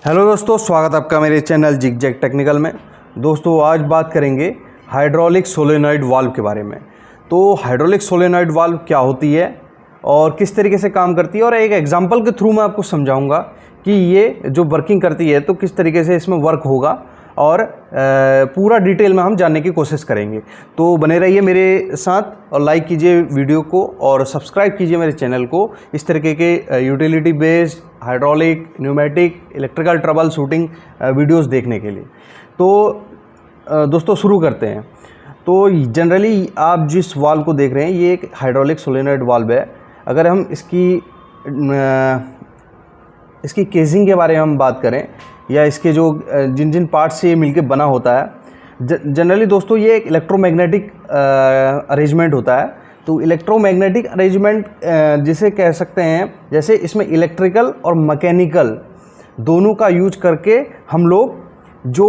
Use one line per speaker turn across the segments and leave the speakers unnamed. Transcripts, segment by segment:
Hello दोस्तों, स्वागत आपका मेरे चैनल जिग जैग टेक्निकल में। दोस्तों आज बात करेंगे हाइड्रोलिक सोलेनॉइड वाल्व के बारे में। तो हाइड्रोलिक सोलेनॉइड वाल्व क्या होती है और किस तरीके से काम करती है, और एक एग्जांपल के थ्रू मैं आपको समझाऊंगा कि ये जो वर्किंग करती है तो किस तरीके से इसमें वर्क होगा, और पूरा डिटेल में हम जानने की कोशिश करेंगे। तो बने रहिए मेरे साथ और लाइक कीजिए वीडियो को और सब्सक्राइब कीजिए मेरे चैनल को इस तरीके के utility based hydraulic, pneumatic, electrical trouble shooting videos देखने के लिए। तो दोस्तों शुरू करते हैं। तो जनरली आप जिस वाल्व को देख रहे हैं ये एक हाइड्रोलिक सोलेनॉइड वाल्व है। अगर हम इसकी केसिंग के बारे में हम बात करें, या इसके जो जिन जिन पार्ट्स से ये मिलके बना होता है, जनरली दोस्तों ये एक इलेक्ट्रोमैग्नेटिक अरेंजमेंट होता है। तो इलेक्ट्रोमैग्नेटिक अरेंजमेंट जिसे कह सकते हैं, जैसे इसमें इलेक्ट्रिकल और मैकेनिकल दोनों का यूज करके हम लोग जो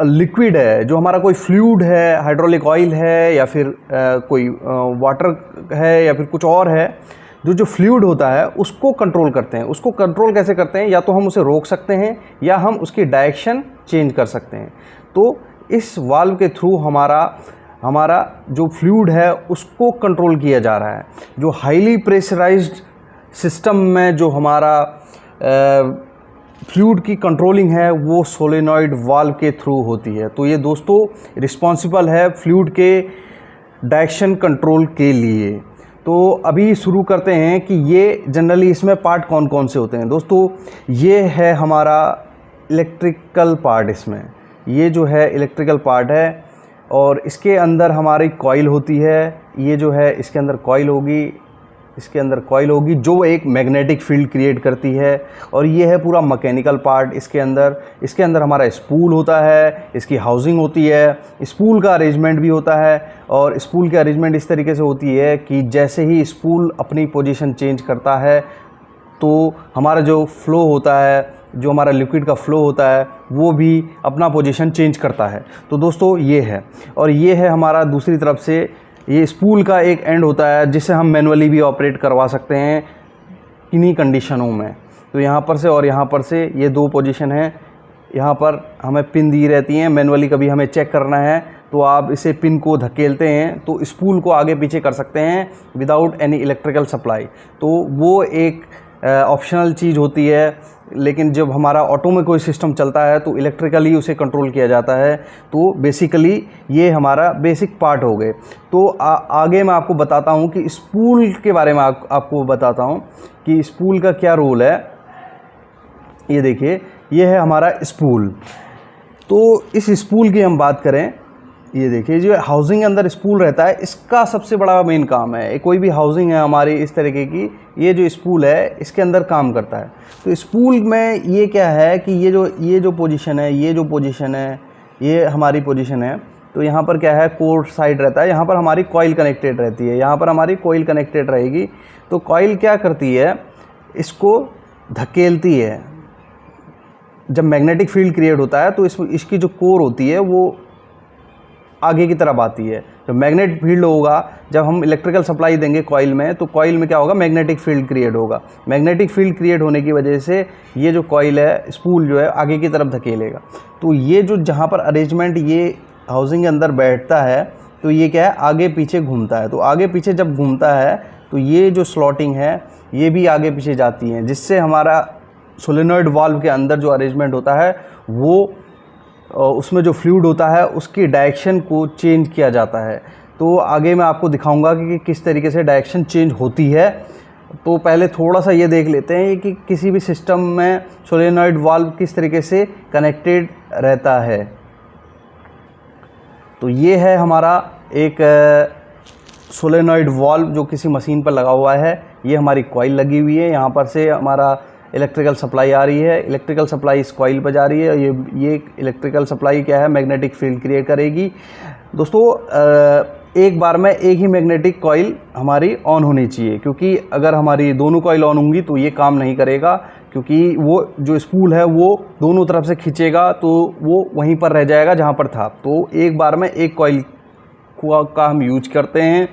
लिक्विड है, जो हमारा कोई फ्लूइड है, हाइड्रोलिक ऑयल है या फिर कोई वाटर है या फिर कुछ और है, जो फ्लूइड होता है उसको कंट्रोल करते हैं। उसको कंट्रोल कैसे करते हैं? या तो हम उसे रोक सकते हैं या हम उसकी डायरेक्शन चेंज कर सकते हैं। तो इस वाल्व के थ्रू हमारा जो फ्लूइड है उसको कंट्रोल किया जा रहा है। जो हाईली प्रेशराइज्ड सिस्टम में जो हमारा फ्लूइड की कंट्रोलिंग है वो सोलेनॉइड वाल्व के थ्रू होती है। तो ये दोस्तों रिस्पॉन्सिबल है फ्लूइड के डायरेक्शन कंट्रोल के लिए। तो अभी शुरू करते हैं कि ये जनरली इसमें पार्ट कौन कौन से होते हैं। दोस्तों ये है हमारा इलेक्ट्रिकल पार्ट। इसमें ये जो है इलेक्ट्रिकल पार्ट है और इसके अंदर हमारी कॉइल होती है। ये जो है इसके अंदर कॉइल होगी, जो एक मैग्नेटिक फील्ड क्रिएट करती है। और ये है पूरा मैकेनिकल पार्ट। इसके अंदर हमारा स्पूल होता है, इसकी हाउसिंग होती है, स्पूल का अरेंजमेंट भी होता है। और स्पूल की अरेंजमेंट इस तरीके से होती है कि जैसे ही स्पूल अपनी पोजीशन चेंज करता है तो हमारा जो फ्लो होता है, जो हमारा लिक्विड का फ्लो होता है, वो भी अपना पोजीशन चेंज करता है। तो दोस्तों ये है, और ये है हमारा दूसरी तरफ से ये स्पूल का एक एंड होता है जिसे हम मैनुअली भी ऑपरेट करवा सकते हैं किन्हीं कंडीशनों में। तो यहाँ पर से और यहाँ पर से ये दो पोजीशन हैं। यहाँ पर हमें पिन दी रहती हैं। मैनुअली कभी हमें चेक करना है तो आप इसे पिन को धकेलते हैं तो स्पूल को आगे पीछे कर सकते हैं विदाउट एनी इलेक्ट्रिकल सप्लाई। तो वो एक ऑप्शनल चीज़ होती है, लेकिन जब हमारा ऑटो में कोई सिस्टम चलता है तो इलेक्ट्रिकली उसे कंट्रोल किया जाता है। तो बेसिकली ये हमारा बेसिक पार्ट हो गए। तो आगे मैं आपको बताता हूँ कि स्पूल के बारे में आपको बताता हूँ कि स्पूल का क्या रोल है। ये देखिए, ये है हमारा स्पूल। तो इस स्पूल की हम बात करें, ये देखिए जो हाउसिंग अंदर स्पूल रहता है, इसका सबसे बड़ा मेन काम है। कोई भी हाउसिंग है हमारी इस तरीके की, ये जो स्पूल है इसके अंदर काम करता है। तो स्पूल में ये क्या है कि ये जो पोजीशन है, ये हमारी पोजीशन है। तो यहाँ पर क्या है, कोर साइड रहता है, यहाँ पर हमारी कॉइल कनेक्टेड रहती है, यहाँ पर हमारी कॉइल कनेक्टेड रहेगी। तो कॉइल क्या करती है, इसको धकेलती है। जब मैग्नेटिक फील्ड क्रिएट होता है तो इसकी जो कोर होती है वो आगे की तरफ आती है। जब मैग्नेटिक फील्ड होगा, जब हम इलेक्ट्रिकल सप्लाई देंगे कॉइल में, तो कॉइल में क्या होगा, मैग्नेटिक फील्ड क्रिएट होगा। मैग्नेटिक फील्ड क्रिएट होने की वजह से ये जो कॉइल है, स्पूल जो है, आगे की तरफ धकेलेगा। तो ये जो जहाँ पर अरेंजमेंट ये हाउसिंग के अंदर बैठता है, तो ये क्या है, आगे पीछे घूमता है। तो आगे पीछे जब घूमता है तो ये जो स्लॉटिंग है ये भी आगे पीछे जाती है, जिससे हमारा सोलेनॉइड वाल्व के अंदर जो अरेंजमेंट होता है वो उसमें जो फ्लूइड होता है उसकी डायरेक्शन को चेंज किया जाता है। तो आगे मैं आपको दिखाऊंगा कि किस तरीके से डायरेक्शन चेंज होती है। तो पहले थोड़ा सा ये देख लेते हैं कि किसी भी सिस्टम में सोलेनॉइड वाल्व किस तरीके से कनेक्टेड रहता है। तो ये है हमारा एक सोलेनॉइड वाल्व जो किसी मशीन पर लगा हुआ है। ये हमारी कॉइल लगी हुई है, यहाँ पर से हमारा इलेक्ट्रिकल सप्लाई आ रही है। इलेक्ट्रिकल सप्लाई इस कॉइल पर जा रही है। ये इलेक्ट्रिकल सप्लाई क्या है, मैग्नेटिक फील्ड क्रिएट करेगी। दोस्तों एक बार में एक ही मैग्नेटिक कॉइल हमारी ऑन होनी चाहिए, क्योंकि अगर हमारी दोनों कॉइल ऑन होंगी तो ये काम नहीं करेगा, क्योंकि वो जो स्पूल है वो दोनों तरफ से खींचेगा तो वो वहीं पर रह जाएगा जहाँ पर था। तो एक बार में एक कॉइल का हम यूज करते हैं।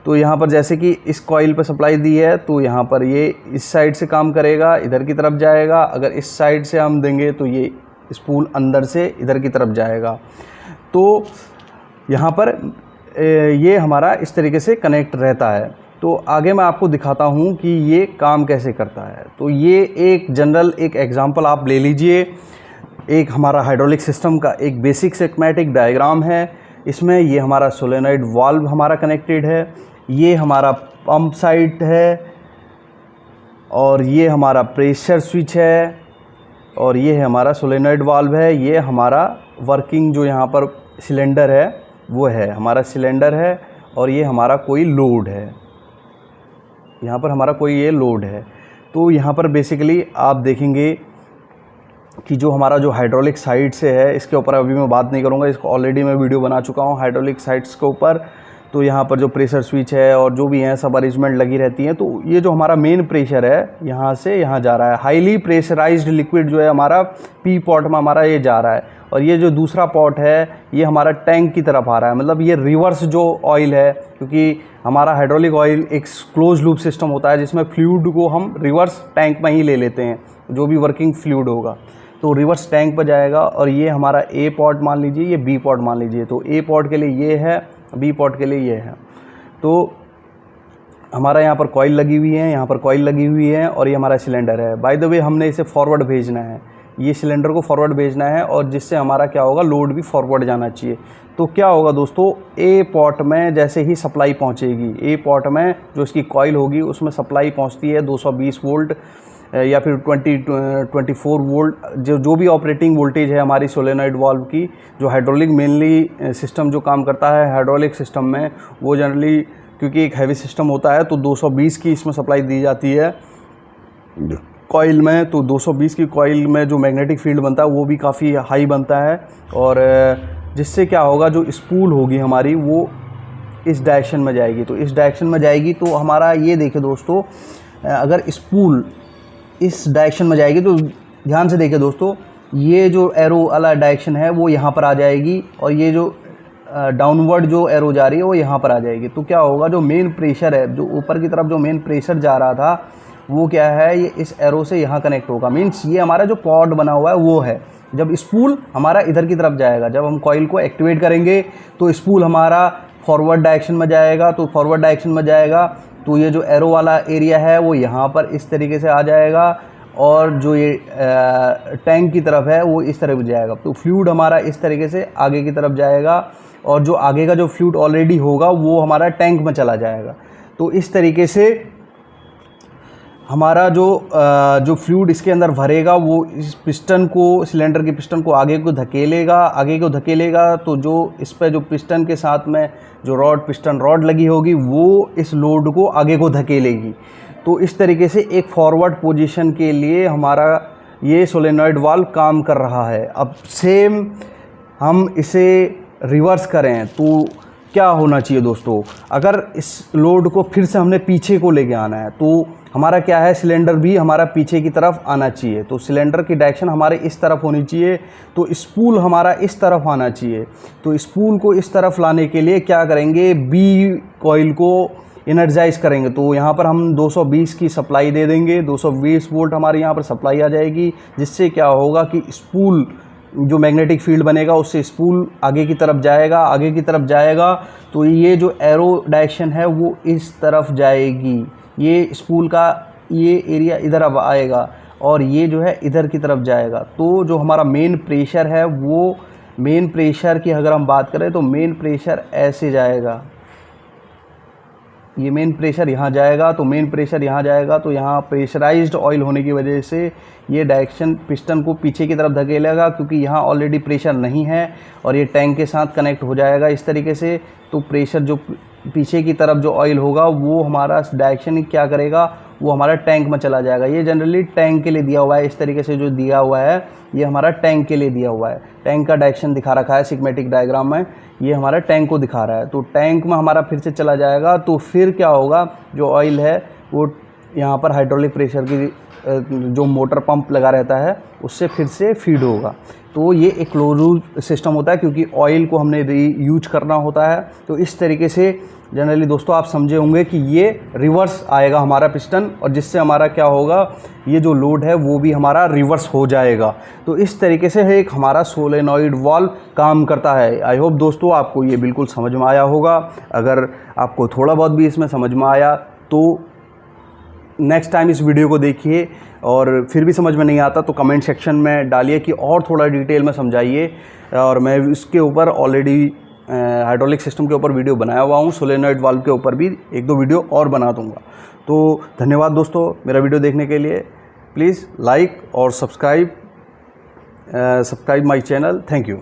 तो यहाँ पर जैसे कि इस कॉइल पर सप्लाई दी है तो यहाँ पर ये इस साइड से काम करेगा, इधर की तरफ जाएगा। अगर इस साइड से हम देंगे तो ये स्पूल अंदर से इधर की तरफ जाएगा। तो यहाँ पर ये हमारा इस तरीके से कनेक्ट रहता है। तो आगे मैं आपको दिखाता हूँ कि ये काम कैसे करता है। तो ये एक जनरल एक एग्जांपल आप ले लीजिए। एक हमारा हाइड्रोलिक सिस्टम का एक बेसिक स्कीमेटिक डायग्राम है। इसमें ये हमारा सोलेनॉइड वाल्व हमारा कनेक्टेड है, ये हमारा पंप साइड है, और ये हमारा प्रेशर स्विच है, और ये है हमारा सोलेनॉइड वाल्व है। ये हमारा वर्किंग जो यहाँ पर सिलेंडर है वो है हमारा सिलेंडर है, और ये हमारा कोई लोड है, यहाँ पर हमारा कोई ये लोड है। तो यहाँ पर बेसिकली आप देखेंगे कि जो हमारा जो हाइड्रोलिक साइड से है, इसके ऊपर अभी मैं बात नहीं करूँगा, इसको ऑलरेडी मैं वीडियो बना चुका हूँ हाइड्रोलिक साइड्स के ऊपर। तो यहाँ पर जो प्रेशर स्विच है और जो भी हैं सब अरेंजमेंट लगी रहती हैं। तो ये जो हमारा मेन प्रेशर है यहाँ से यहाँ जा रहा है, हाईली प्रेशराइज्ड लिक्विड जो है हमारा पी पॉट में हमारा ये जा रहा है, और ये जो दूसरा पॉट है ये हमारा टैंक की तरफ आ रहा है। मतलब ये रिवर्स जो ऑयल है, क्योंकि हमारा हाइड्रोलिक ऑयल एक क्लोज लूप सिस्टम होता है जिसमें फ्लूइड को हम रिवर्स टैंक में ही ले लेते हैं, जो भी वर्किंग फ्लूइड होगा तो रिवर्स टैंक पर जाएगा। और ये हमारा ए पॉट मान लीजिए, ये बी पॉट मान लीजिए। तो ए पॉट के लिए ये है, बी पॉट के लिए ये है। तो हमारा यहाँ पर कॉइल लगी हुई है, यहाँ पर कॉइल लगी हुई है, और ये हमारा सिलेंडर है। बाय द वे हमने इसे फॉरवर्ड भेजना है, ये सिलेंडर को फॉरवर्ड भेजना है, और जिससे हमारा क्या होगा, लोड भी फॉरवर्ड जाना चाहिए। तो क्या होगा दोस्तों, ए पॉट में जैसे ही सप्लाई पहुँचेगी, ए पॉट में जो इसकी कॉइल होगी उसमें सप्लाई पहुँचती है 220 वोल्ट या फिर 24 वोल्ट, जो भी ऑपरेटिंग वोल्टेज है हमारी सोलेनॉइड वाल्व की। जो हाइड्रोलिक मेनली सिस्टम जो काम करता है हाइड्रोलिक सिस्टम में, वो जनरली क्योंकि एक हैवी सिस्टम होता है तो 220 की इसमें सप्लाई दी जाती है कॉइल में। तो 220 की कॉइल में जो मैग्नेटिक फील्ड बनता है वो भी काफ़ी हाई बनता है, और जिससे क्या होगा, जो स्पूल होगी हमारी वो इस डायरेक्शन में जाएगी। तो इस डायरेक्शन में जाएगी तो हमारा ये देखिए दोस्तों, अगर स्पूल इस डायरेक्शन में जाएगी तो ध्यान से देखिए दोस्तों, ये जो एरो वाला डायरेक्शन है वो यहाँ पर आ जाएगी, और ये जो डाउनवर्ड जो एरो जा रही है वो यहाँ पर आ जाएगी। तो क्या होगा, जो मेन प्रेशर है, जो ऊपर की तरफ जो मेन प्रेशर जा रहा था वो क्या है, ये इस एरो से यहाँ कनेक्ट होगा। मीन्स ये हमारा जो पॉड बना हुआ है वो है। जब स्पूल हमारा इधर की तरफ जाएगा, जब हम कॉइल को एक्टिवेट करेंगे तो स्पूल हमारा फॉरवर्ड डायरेक्शन में जाएगा। तो फॉरवर्ड डायरेक्शन में जाएगा तो ये जो एरो वाला एरिया है वो यहाँ पर इस तरीके से आ जाएगा, और जो ये टैंक की तरफ है वो इस तरफ जाएगा। तो फ्लूइड हमारा इस तरीके से आगे की तरफ जाएगा, और जो आगे का जो फ्लूइड ऑलरेडी होगा वो हमारा टैंक में चला जाएगा। तो इस तरीके से हमारा जो फ्लूइड इसके अंदर भरेगा वो इस पिस्टन को, सिलेंडर के पिस्टन को आगे को धकेलेगा। तो जो इस पर जो पिस्टन के साथ में जो पिस्टन रॉड लगी होगी वो इस लोड को आगे को धकेलेगी। तो इस तरीके से एक फॉरवर्ड पोजीशन के लिए हमारा ये सोलेनॉइड वाल्व काम कर रहा है। अब सेम हम इसे रिवर्स करें तो क्या होना चाहिए दोस्तों, अगर इस लोड को फिर से हमने पीछे को लेके आना है तो हमारा क्या है, सिलेंडर भी हमारा पीछे की तरफ आना चाहिए। तो सिलेंडर की डायरेक्शन हमारे इस तरफ होनी चाहिए, तो स्पूल हमारा इस तरफ आना चाहिए। तो स्पूल को इस तरफ लाने के लिए क्या करेंगे, बी कॉइल को एनर्जाइज करेंगे। तो यहाँ पर हम 220 की सप्लाई दे देंगे, 220 वोल्ट हमारे यहाँ पर सप्लाई आ जाएगी, जिससे क्या होगा कि स्पूल जो मैग्नेटिक फील्ड बनेगा उससे स्पूल आगे की तरफ जाएगा। तो ये जो एरो डायरेक्शन है वो इस तरफ जाएगी, ये स्पूल का ये एरिया इधर अब आएगा, और ये जो है इधर की तरफ जाएगा। तो जो हमारा मेन प्रेशर है वो, मेन प्रेशर की अगर हम बात करें तो मेन प्रेशर ऐसे जाएगा, ये मेन प्रेशर यहाँ जाएगा। तो मेन प्रेशर यहाँ जाएगा, तो यहाँ प्रेशराइज्ड ऑयल होने की वजह से ये डायरेक्शन पिस्टन को पीछे की तरफ धकेलेगा, क्योंकि यहाँ ऑलरेडी प्रेशर नहीं है, और ये टैंक के साथ कनेक्ट हो जाएगा इस तरीके से। तो प्रेशर जो पीछे की तरफ जो ऑयल होगा वो हमारा डायरेक्शन क्या करेगा, वो हमारा टैंक में चला जाएगा। ये जनरली टैंक के लिए दिया हुआ है, इस तरीके से जो दिया हुआ है ये हमारा टैंक के लिए दिया हुआ है। टैंक का डायरेक्शन दिखा रखा है स्कीमेटिक डायग्राम में, ये हमारा टैंक को दिखा रहा है। तो टैंक में हमारा फिर से चला जाएगा। तो फिर क्या होगा, जो ऑयल है वो यहाँ पर हाइड्रोलिक प्रेशर की जो मोटर पंप लगा रहता है उससे फिर से फीड होगा। तो ये एक क्लोज लूप सिस्टम होता है, क्योंकि ऑयल को हमने रीयूज करना होता है। तो इस तरीके से जनरली दोस्तों आप समझे होंगे कि ये रिवर्स आएगा हमारा पिस्टन, और जिससे हमारा क्या होगा, ये जो लोड है वो भी हमारा रिवर्स हो जाएगा। तो इस तरीके से एक हमारा सोलेनॉइड वाल्व काम करता है। आई होप दोस्तों आपको ये बिल्कुल समझ में आया होगा। अगर आपको थोड़ा बहुत भी इसमें समझ में आया तो नेक्स्ट टाइम इस वीडियो को देखिए, और फिर भी समझ में नहीं आता तो कमेंट सेक्शन में डालिए कि और थोड़ा डिटेल में समझाइए। और मैं इसके ऊपर ऑलरेडी हाइड्रोलिक सिस्टम के ऊपर वीडियो बनाया हुआ हूँ, सोलेनॉइड वाल्व के ऊपर भी 1-2 वीडियो और बना दूँगा। तो धन्यवाद दोस्तों मेरा वीडियो देखने के लिए। प्लीज़ लाइक और subscribe my channel. Thank you.